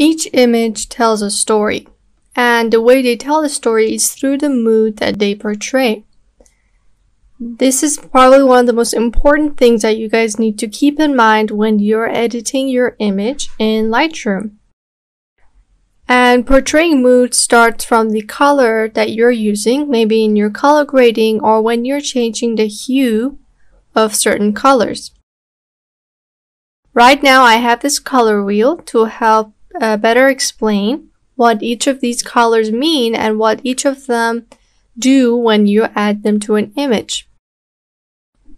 Each image tells a story, and the way they tell the story is through the mood that they portray. This is probably one of the most important things that you guys need to keep in mind when you're editing your image in Lightroom. And portraying mood starts from the color that you're using, maybe in your color grading or when you're changing the hue of certain colors. Right now I have this color wheel to help better explain what each of these colors mean and what each of them do when you add them to an image.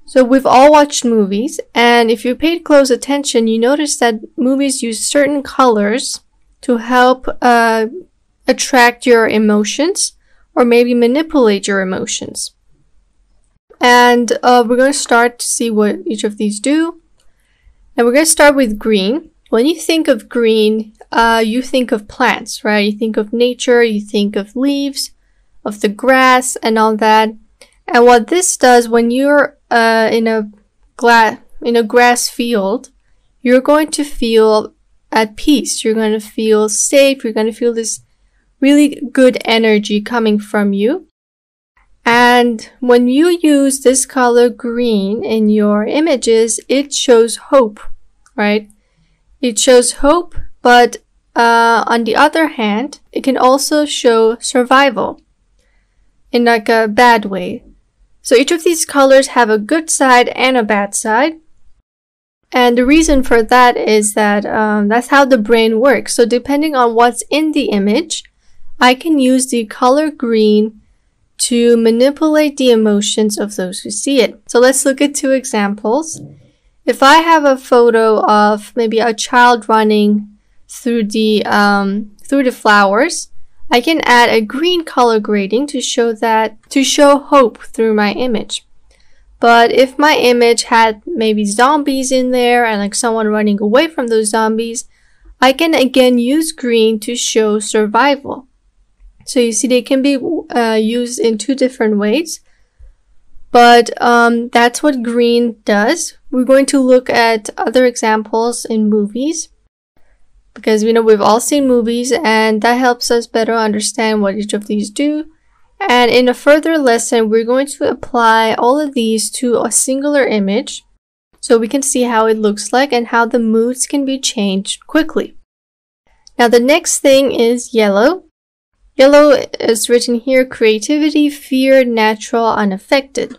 So we've all watched movies, and if you paid close attention, you notice that movies use certain colors to help attract your emotions or maybe manipulate your emotions. And we're going to start to see what each of these do. And we're going to start with green. When you think of green, you think of plants, right? You think of nature, you think of leaves, of the grass and all that. And what this does when you're in a grass field, you're going to feel at peace. You're going to feel safe. You're going to feel this really good energy coming from you. And when you use this color green in your images, it shows hope, right? It shows hope, but on the other hand, it can also show survival in like a bad way. So each of these colors have a good side and a bad side. And the reason for that is that that's how the brain works. So depending on what's in the image, I can use the color green to manipulate the emotions of those who see it. So let's look at two examples. If I have a photo of maybe a child running through the flowers, I can add a green color grading to show hope through my image. But if my image had maybe zombies in there and like someone running away from those zombies, I can again use green to show survival. So you see they can be used in two different ways. But that's what green does. We're going to look at other examples in movies, because we know we've all seen movies and that helps us better understand what each of these do. And in a further lesson, we're going to apply all of these to a singular image so we can see how it looks like and how the moods can be changed quickly. Now the next thing is yellow. Yellow is written here: creativity, fear, natural, unaffected.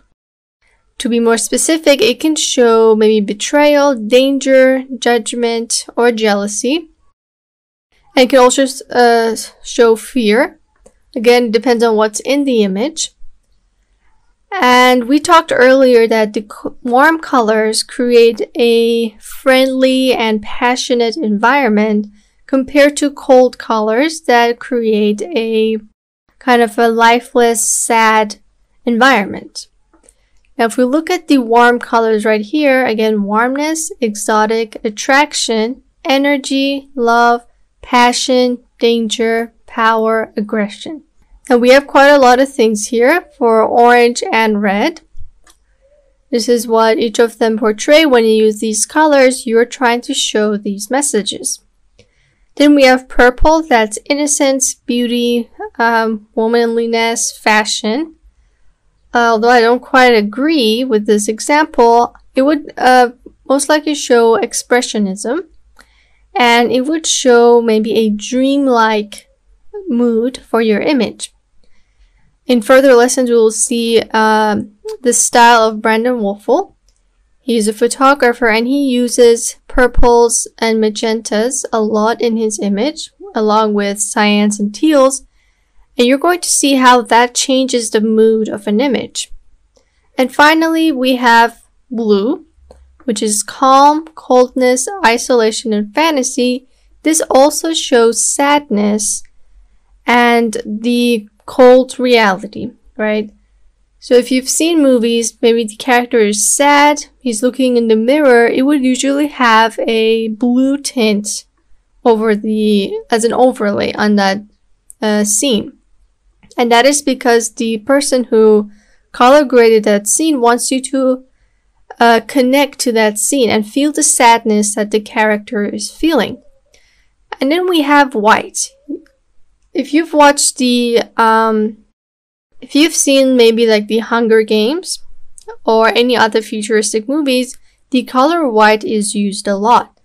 To be more specific, it can show maybe betrayal, danger, judgment, or jealousy. And it can also show fear. Again, it depends on what's in the image. And we talked earlier that the warm colors create a friendly and passionate environment compared to cold colors that create a kind of a lifeless, sad environment. Now, if we look at the warm colors right here, again, warmness, exotic, attraction, energy, love, passion, danger, power, aggression. And we have quite a lot of things here for orange and red. This is what each of them portray. When you use these colors, you're trying to show these messages. Then we have purple, that's innocence, beauty, womanliness, fashion. Although I don't quite agree with this example, it would most likely show expressionism. And it would show maybe a dreamlike mood for your image. In further lessons, we will see the style of Brandon Wolfel. He's a photographer and he uses purples and magentas a lot in his image, along with cyans and teals. And you're going to see how that changes the mood of an image. And finally, we have blue, which is calm, coldness, isolation, and fantasy. This also shows sadness and the cold reality, right? So if you've seen movies, maybe the character is sad, he's looking in the mirror, it would usually have a blue tint over as an overlay on that scene. And that is because the person who color graded that scene wants you to connect to that scene and feel the sadness that the character is feeling. And then we have white. If you've watched if you've seen maybe like the Hunger Games or any other futuristic movies, the color white is used a lot.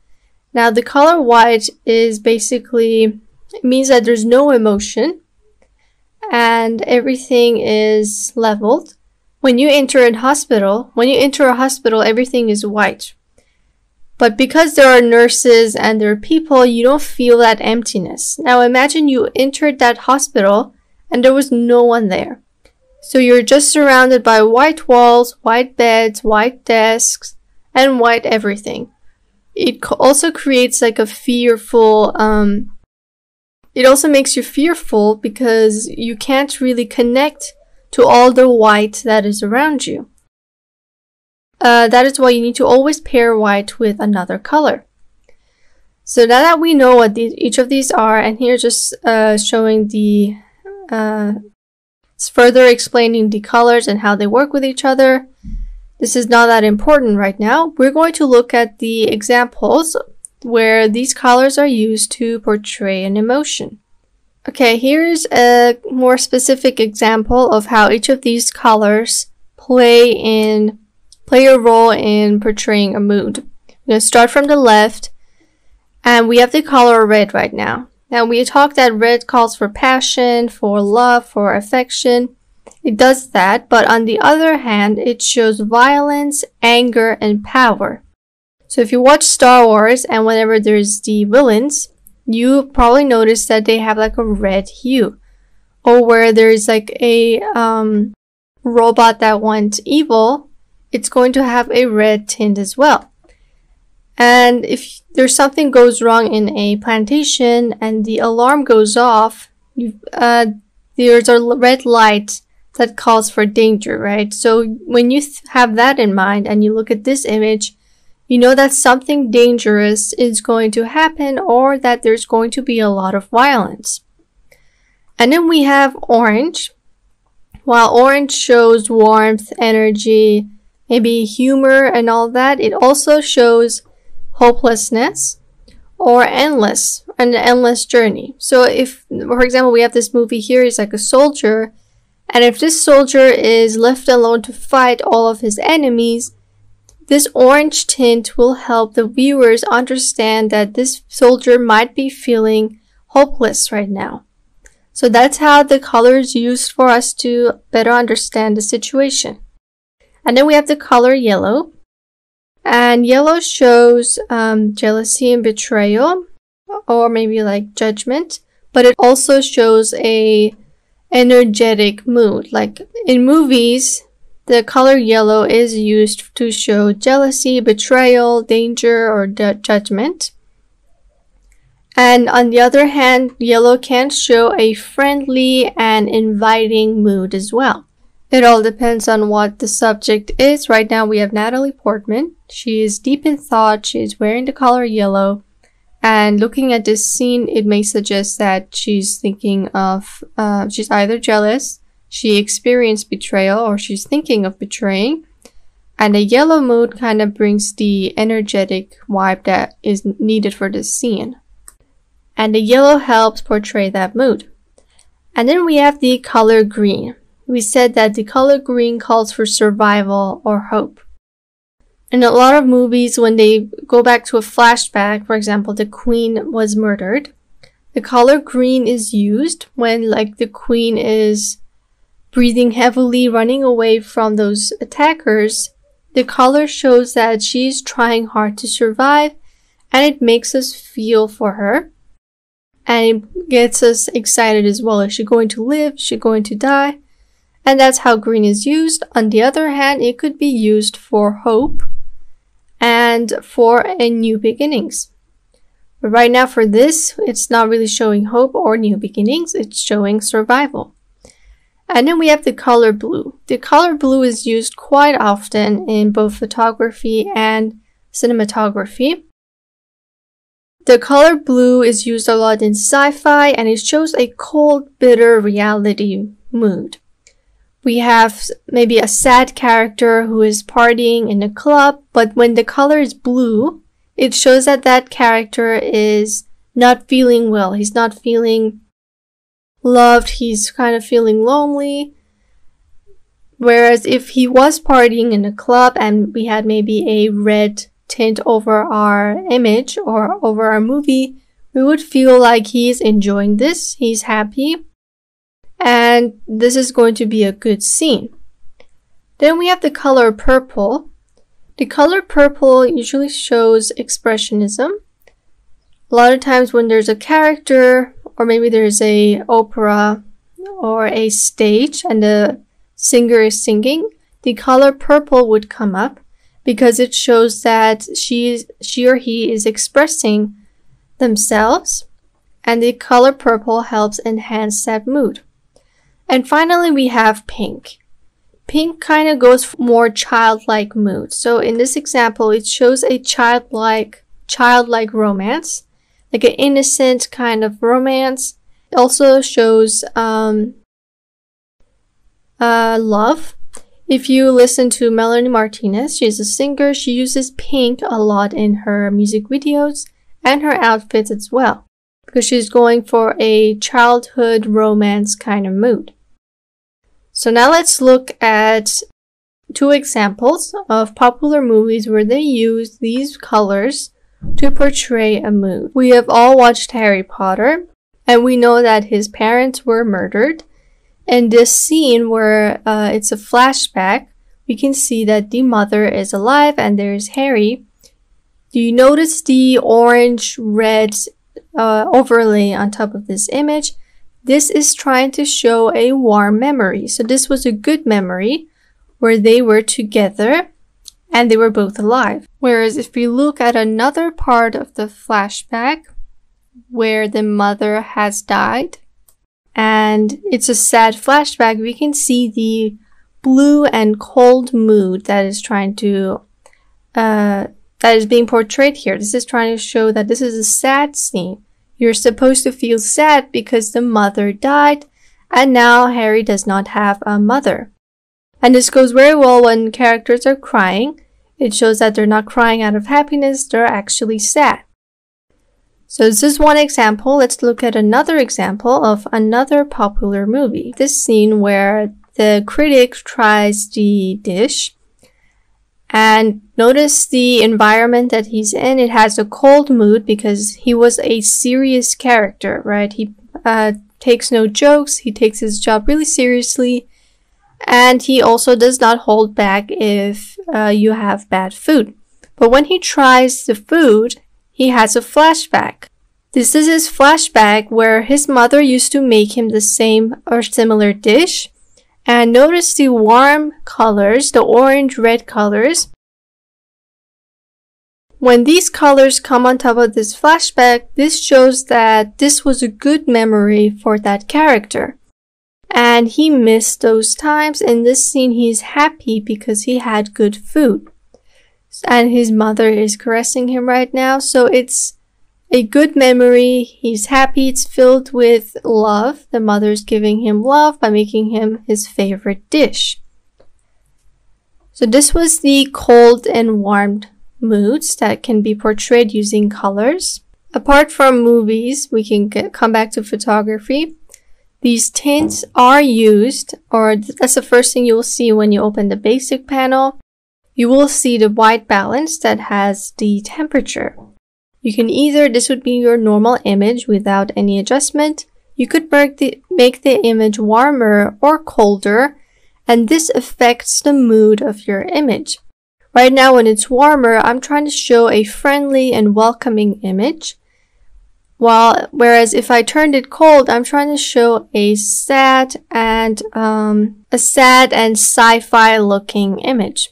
Now the color white is basically, it means that there's no emotion and everything is leveled. When you enter a hospital, everything is white. But because there are nurses and there are people, you don't feel that emptiness. Now imagine you entered that hospital and there was no one there. So you're just surrounded by white walls, white beds, white desks, and white everything. It also creates like a fearful, it also makes you fearful because you can't really connect to all the white that is around you. That is why you need to always pair white with another color. So now that we know what each of these are, and here just showing the, it's further explaining the colors and how they work with each other. This is not that important right now. We're going to look at the examples where these colors are used to portray an emotion. Okay, here's a more specific example of how each of these colors play a role in portraying a mood. I'm going to start from the left, and we have the color red right now. Now we talked that red calls for passion, for love, for affection. It does that, but on the other hand, it shows violence, anger, and power. So if you watch Star Wars and whenever there's the villains, you probably notice that they have like a red hue. Or where there's like a robot that went evil, it's going to have a red tint as well. And if there's something goes wrong in a plantation and the alarm goes off, there's a red light that calls for danger, right? So when you have that in mind and you look at this image, you know that something dangerous is going to happen or that there's going to be a lot of violence. And then we have orange. While orange shows warmth, energy, maybe humor and all that, it also shows hopelessness or an endless journey. So if, for example, we have this movie here, it's like a soldier, and if this soldier is left alone to fight all of his enemies, this orange tint will help the viewers understand that this soldier might be feeling hopeless right now. So that's how the color is used for us to better understand the situation. And then we have the color yellow. And yellow shows jealousy and betrayal, or maybe like judgment. But it also shows a energetic mood. Like in movies, the color yellow is used to show jealousy, betrayal, danger, or judgment. And on the other hand, yellow can show a friendly and inviting mood as well. It all depends on what the subject is. Right now we have Natalie Portman. She is deep in thought. She is wearing the color yellow. And looking at this scene, it may suggest that she's thinking of, she's either jealous, she experienced betrayal, or she's thinking of betraying. And the yellow mood kind of brings the energetic vibe that is needed for this scene. And the yellow helps portray that mood. And then we have the color green. We said that the color green calls for survival or hope. In a lot of movies, when they go back to a flashback, for example, the queen was murdered, the color green is used when like the queen is breathing heavily, running away from those attackers. The color shows that she's trying hard to survive, and it makes us feel for her. And it gets us excited as well. Is she going to live? Is she going to die? And that's how green is used. On the other hand, it could be used for hope and for a new beginnings. But right now for this, it's not really showing hope or new beginnings. It's showing survival. And then we have the color blue. The color blue is used quite often in both photography and cinematography. The color blue is used a lot in sci-fi, and it shows a cold, bitter reality mood. We have maybe a sad character who is partying in a club, but when the color is blue, it shows that that character is not feeling well. He's not feeling loved. He's kind of feeling lonely. Whereas if he was partying in a club and we had maybe a red tint over our image or over our movie, we would feel like he's enjoying this, he's happy, and this is going to be a good scene. Then we have the color purple. The color purple usually shows expressionism. A lot of times when there's a character, or maybe there's a opera or a stage and the singer is singing, the color purple would come up because it shows that she or he is expressing themselves, and the color purple helps enhance that mood. And finally we have pink. Pink kind of goes for more childlike mood. So in this example, it shows a childlike romance, like an innocent kind of romance. It also shows love. If you listen to Melanie Martinez, she's a singer. She uses pink a lot in her music videos and her outfits as well, because she's going for a childhood romance kind of mood. So now let's look at two examples of popular movies where they use these colors to portray a mood. We have all watched Harry Potter, and we know that his parents were murdered. In this scene where it's a flashback, we can see that the mother is alive and there's Harry. Do you notice the orange-red overlay on top of this image? This is trying to show a warm memory. So this was a good memory where they were together and they were both alive. Whereas if we look at another part of the flashback where the mother has died and it's a sad flashback, we can see the blue and cold mood that is trying to that is being portrayed here. This is trying to show that this is a sad scene. You're supposed to feel sad because the mother died, and now Harry does not have a mother. And this goes very well when characters are crying. It shows that they're not crying out of happiness, they're actually sad. So this is one example. Let's look at another example of another popular movie. This scene where the critic tries the dish, and notice the environment that he's in. It has a cold mood because he was a serious character, right? He takes no jokes. He takes his job really seriously. And he also does not hold back if you have bad food. But when he tries the food, he has a flashback. This is his flashback where his mother used to make him the same or similar dish. And notice the warm colors, the orange-red colors. When these colors come on top of this flashback, this shows that this was a good memory for that character. And he missed those times. In this scene, he's happy because he had good food. And his mother is caressing him right now. So it's a good memory. He's happy. It's filled with love. The mother's giving him love by making him his favorite dish. So this was the cold and warm moods that can be portrayed using colors. Apart from movies, we can come back to photography. These tints are used, or that's the first thing you will see when you open the basic panel. You will see the white balance that has the temperature. You can either, this would be your normal image without any adjustment. You could make the image warmer or colder, and this affects the mood of your image. Right now when it's warmer, I'm trying to show a friendly and welcoming image. Whereas if I turned it cold, I'm trying to show a sad and sci-fi looking image.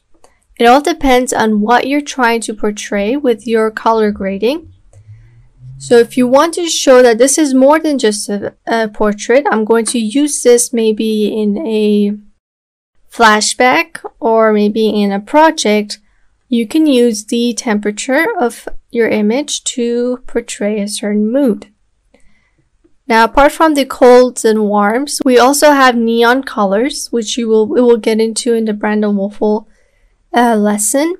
It all depends on what you're trying to portray with your color grading. So if you want to show that this is more than just a portrait, I'm going to use this maybe in a flashback or maybe in a project. You can use the temperature of your image to portray a certain mood. Now, apart from the colds and warms, we also have neon colors, which we will get into in the Brandon Wolfel lesson.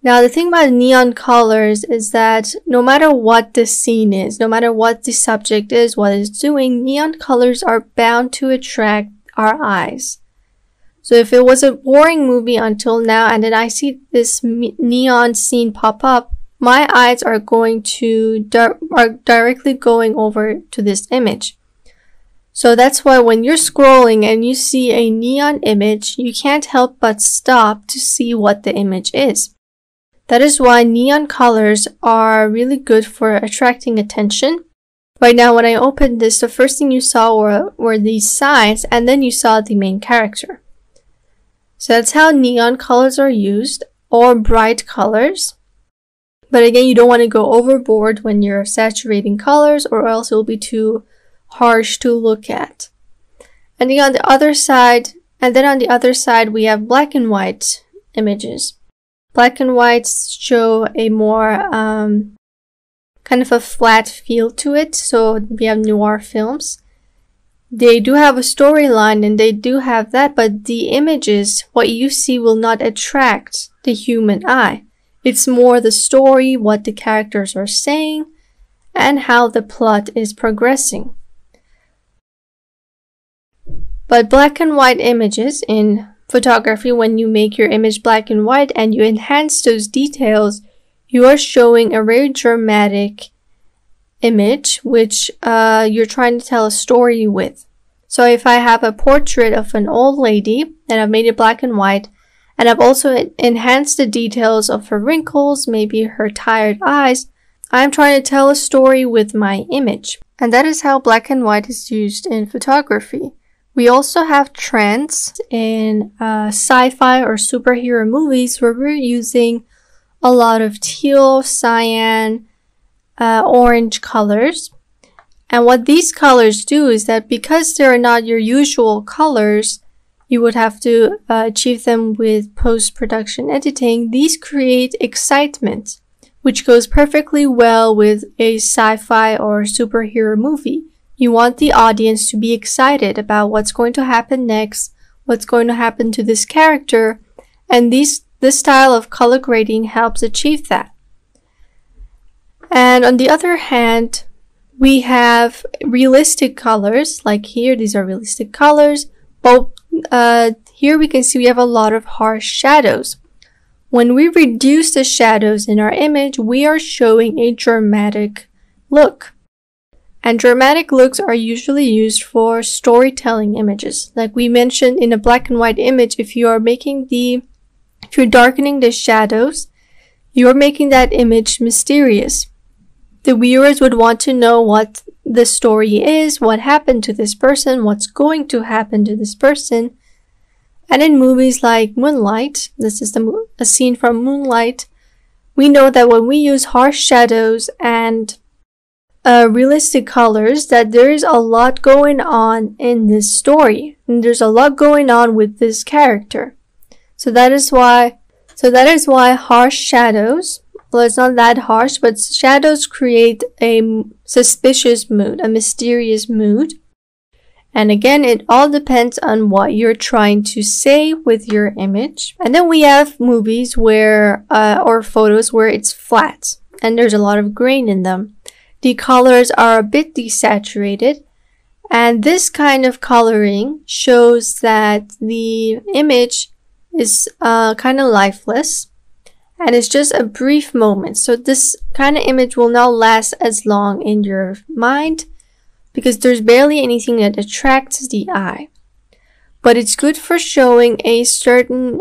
Now, the thing about neon colors is that no matter what the scene is, no matter what the subject is, what it's doing, neon colors are bound to attract our eyes. So if it was a boring movie until now and then I see this neon scene pop up, my eyes are going to directly going over to this image. So that's why when you're scrolling and you see a neon image, you can't help but stop to see what the image is. That is why neon colors are really good for attracting attention. Right now, when I opened this, the first thing you saw were these signs, and then you saw the main character. So that's how neon colors are used, or bright colors. But again, you don't want to go overboard when you're saturating colors, or else it will be too harsh to look at. And then on the other side, we have black and white images. Black and whites show a more kind of a flat feel to it. So we have noir films. They do have a storyline and they do have that, but the images, what you see, will not attract the human eye. It's more the story, what the characters are saying, and how the plot is progressing. But black and white images in photography, when you make your image black and white and you enhance those details, you are showing a very dramatic image which you're trying to tell a story with. So if I have a portrait of an old lady and I've made it black and white, and I've also enhanced the details of her wrinkles, maybe her tired eyes, I'm trying to tell a story with my image. And that is how black and white is used in photography. We also have trends in sci-fi or superhero movies where we're using a lot of teal, cyan, orange colors. And what these colors do is that because they're not your usual colors, you would have to achieve them with post-production editing. These create excitement, which goes perfectly well with a sci-fi or superhero movie. You want the audience to be excited about what's going to happen next, what's going to happen to this character, and this style of color grading helps achieve that. And on the other hand, we have realistic colors, like here, these are realistic colors, but here we can see we have a lot of harsh shadows. When we reduce the shadows in our image, we are showing a dramatic look. And dramatic looks are usually used for storytelling images. Like we mentioned in a black and white image, if you're darkening the shadows, you're making that image mysterious. The viewers would want to know what the story is, what happened to this person, what's going to happen to this person. And in movies like Moonlight, this is a scene from Moonlight, we know that when we use harsh shadows and realistic colors, that there is a lot going on in this story, and there's a lot going on with this character. So that is why harsh shadows, well, it's not that harsh, but shadows create a suspicious mood, a mysterious mood. And again, it all depends on what you're trying to say with your image. And then we have movies where, or photos where it's flat and there's a lot of grain in them. The colors are a bit desaturated, and this kind of coloring shows that the image is kind of lifeless, and it's just a brief moment. So this kind of image will not last as long in your mind because there's barely anything that attracts the eye. But it's good for showing a certain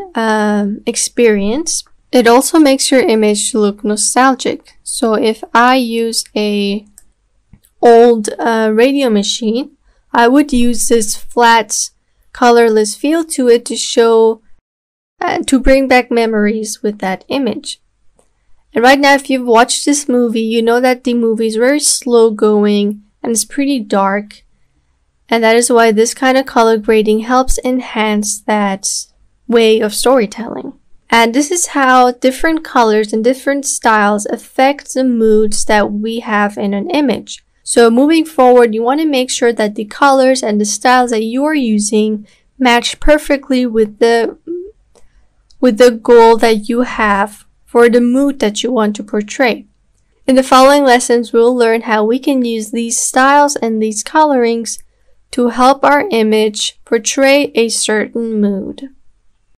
experience. It also makes your image look nostalgic. So if I use a old radio machine, I would use this flat, colorless feel to it to show, to bring back memories with that image. And right now, if you've watched this movie, you know that the movie is very slow going and it's pretty dark. And that is why this kind of color grading helps enhance that way of storytelling. And this is how different colors and different styles affect the moods that we have in an image. So moving forward, you want to make sure that the colors and the styles that you are using match perfectly with the goal that you have for the mood that you want to portray. In the following lessons, we'll learn how we can use these styles and these colorings to help our image portray a certain mood.